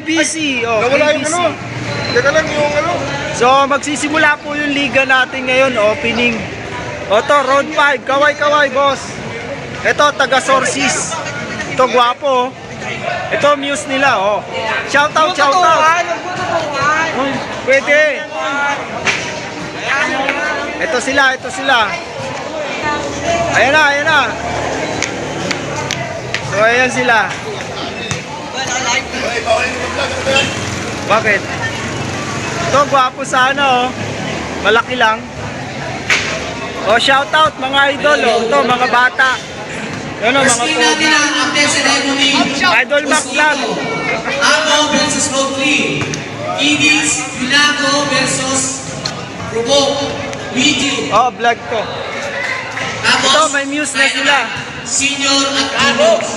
KBC. Oh, Nawala yung KBC. ano. Teka lang yung ano. So, magsisimula po yung liga natin ngayon, opening. O to, round 5, kaway-kaway, boss. Ito, taga Sorsis. Ito, gwapo. Ito, muse nila, oh. Shoutout, shoutout. Pwede. Ito sila, ito sila. Ayan na, ayan na. So, ayan sila. Bakit? Ito, gwapo sana, oh. Malaki lang. Oh, shout out mga idol, oh. Ito, mga bata. Yan, oh, mga pogi. Idol Mac Vlog. Amo versus Rockly. Idis, Yunago versus Rubok. Luigi. Oh, vlog to. Ito, may muse na sila. Senior at Amos.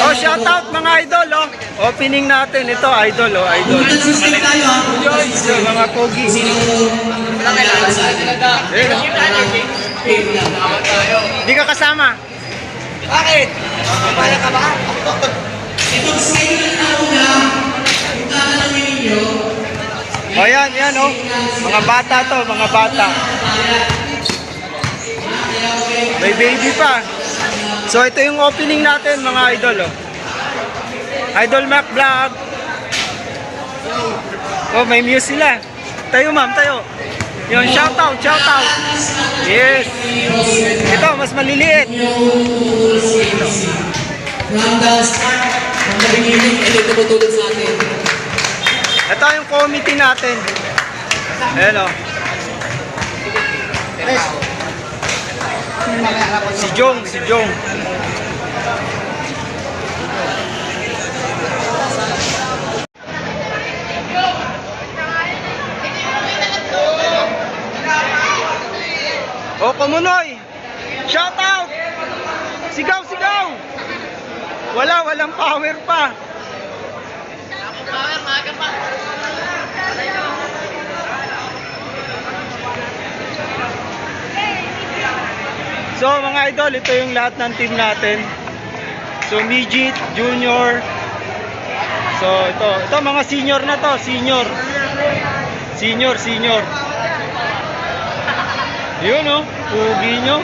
Oh, shout out mga idol, oh. Opening natin. Ito, idol, oh, idol. System tayo ha. Ito, mga pogi. Sino Hindi ka kasama. Bakit? Papaya ka ba? Itong schedule na una, kung tatanungin ninyo, Oh, yan, yan, oh. Mga bata to, mga bata. May baby pa. So, ito yung opening natin, mga idol, oh. Idol Mac Vlog. Oh, may muse sila. Tayo, ma'am, tayo. Yun, shout out, shout out. Yes. Ito, mas maliliit. from the start, from the beginning, ito tumutulog sa atin. Ito yung committee natin. Ayan, oh. Si Jong, si Jong. Oh, Kumunoy! Shout out! Sigaw, sigaw! Walang power pa. So mga idol, ito yung lahat ng team natin. So midget, junior. So ito mga senior na to, senior. Senior. Yun, oh, pugi nyo.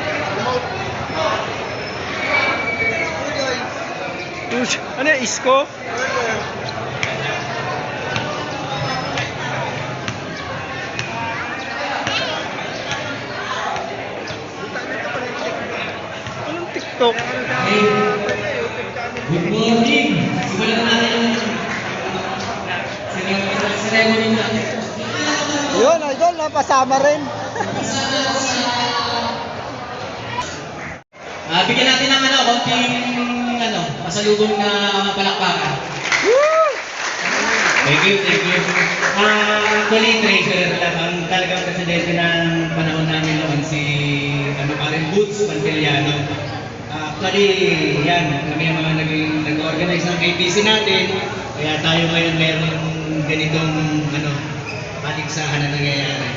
Ano yung isko? Anong TikTok? Good morning! Simulan natin yung ceremony natin. Yun, idol, napasama rin. Bigyan natin ng konting pasalubong na palakpakan. Woo! Thank you. Actually, treasurer lang ang talagang presidente ng panahon namin noon, si Karen Boots Pantiliano. Actually, yan, kami ang mga nag-organize ng KBC natin. Kaya tayo ngayon meron ganitong paligsahan na nangyayari.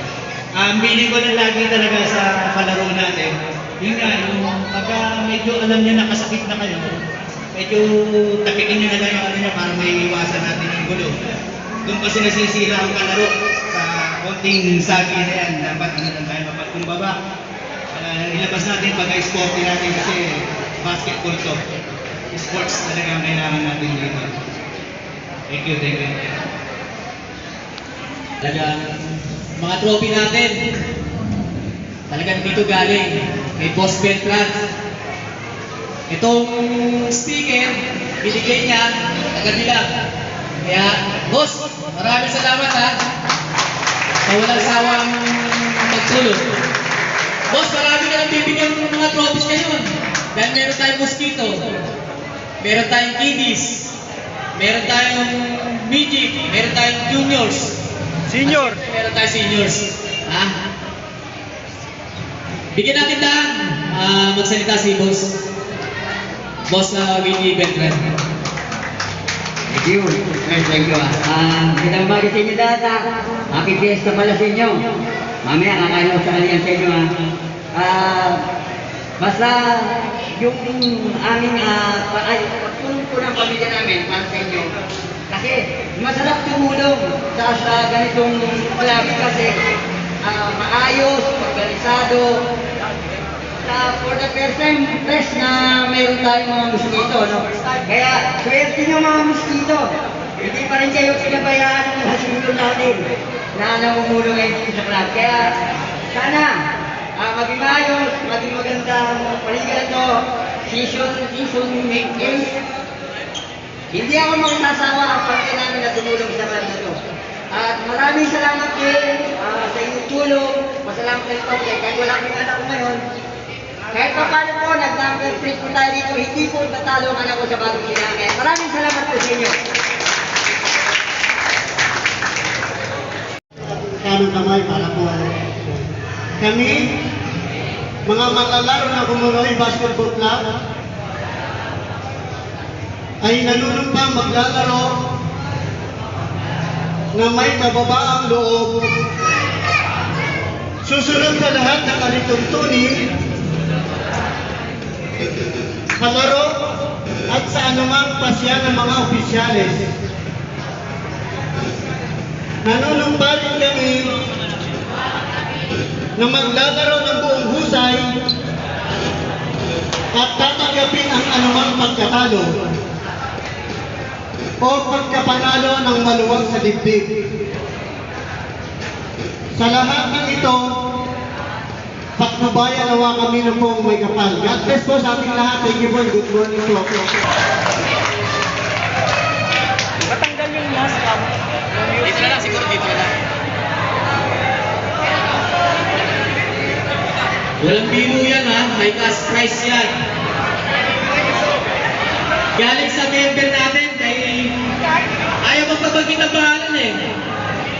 Meaning ko na lagi talaga sa palaro natin. Yun nga, yung pagka medyo alam niyo nakasakit na kayo, medyo tapikin niyo na lang yung niyo para may iwasan natin yung gulo. Doon kasi nasisira ang kalaro sa konting sagi na yan. Dapat lang tayo mapagkumbaba. Ilabas natin pagka-sporty natin kasi basketball to. Sports talaga ang kailangan natin dito. Thank you. Talagang mga trophy natin, talagang dito galing. May Boss Ben Plant. Itong speaker, binigay niya, taga-bilang. Kaya, boss, maraming salamat ha. Sa walang sawang magtulong. Boss, marami ka lang bibigyan ng mga trophies ngayon. Dahil meron tayong mosquito, meron tayong kiddies, meron tayong midget, meron tayong juniors. Senior. At meron tayong seniors. Ha? Bigyan natin lang magsalita si boss. Boss na Willie Beltran. Thank you. Thank you. Magandang umaga sa inyo lahat. Happy fiesta pala sa inyo. Mamaya kakain ako sa kaliyan sa inyo. Basta yung aming pagtulong po ng pamilya namin para sa inyo. masarap tumulong sa ganitong club kasi maayos, organisado. For the first time, fresh na meron tayong mga mosquito, no? Kaya, swerte nyo mga mosquito. Hindi pa rin kayo pinabayaan ng mga singlo natin na namumulong ngayon dito sa club. Kaya, sana, maging maayos, maging magandang paligan ito, season making. Hindi ako magsasawa ang pagkain namin na tumulong sa club na ito. At maraming salamat din sa inyong tulong. Masalamat rin po kahit wala akong anak ko ngayon. Kahit pa paano po, nag-number 3 po tayo dito, hindi po tatalo ang anak ko sa bagong sila. Kaya maraming salamat po sa inyo. Kanong kamay para po kami, mga malalaro na Kumunoy Basketball Club, ay nanunumpang maglalaro na may kababaang loob. Susunod sa lahat ng alituntunin, palaro at sa anumang pasya ng mga opisyales. Nanunumpang rin kami na maglalaro ng buong husay at tatanggapin ang anumang pagkatalo o pagkapanalo ng maluwag sa dibdib. Sa lahat ng ito, patnubayan nawa kami na pong may kapal. God bless po sa ating lahat. Thank you po. Good morning po. Matanggal yung mask cam. Dito na lang, siguro dito na lang. Walang biro yan ha, may cash prize yan. Galing sa member natin, kay ayaw magpabagin ng pangalan eh.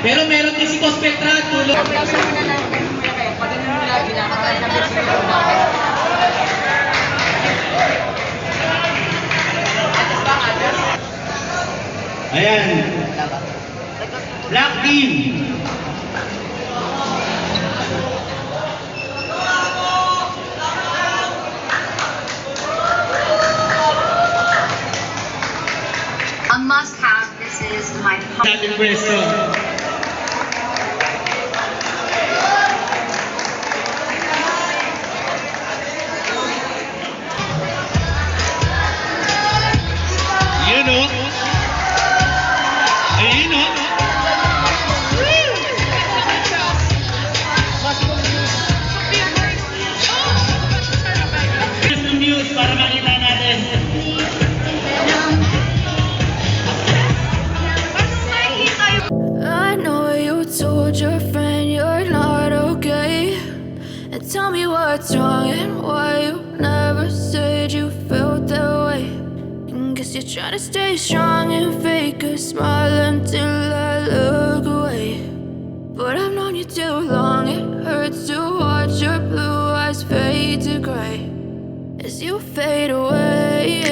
Pero meron din si Boss Petra, tulong. Ayan. Black team. A must-have. This is my Dating pwesto. Yun o. Ayun o. Gusto news para makita natin. I know you told your friend you're not okay. And tell me what's wrong and why you never said you felt that way. And guess you're trying to stay strong and fake a smile until I look away. But I've known you too long, it hurts to watch your blue eyes fade to gray as you fade away.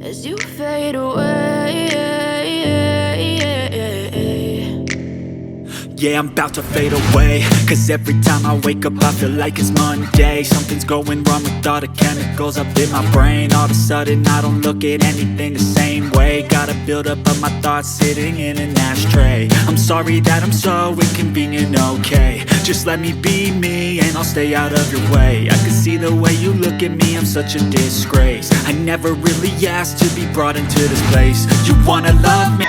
As you fade away. Yeah, I'm about to fade away. Cause every time I wake up I feel like it's Monday. Something's going wrong with all the chemicals up in my brain. All of a sudden I don't look at anything the same way. Gotta build up of my thoughts sitting in an ashtray. I'm sorry that I'm so inconvenient, okay. Just let me be me and I'll stay out of your way. I can see the way you look at me, I'm such a disgrace. I never really asked to be brought into this place. You wanna love me?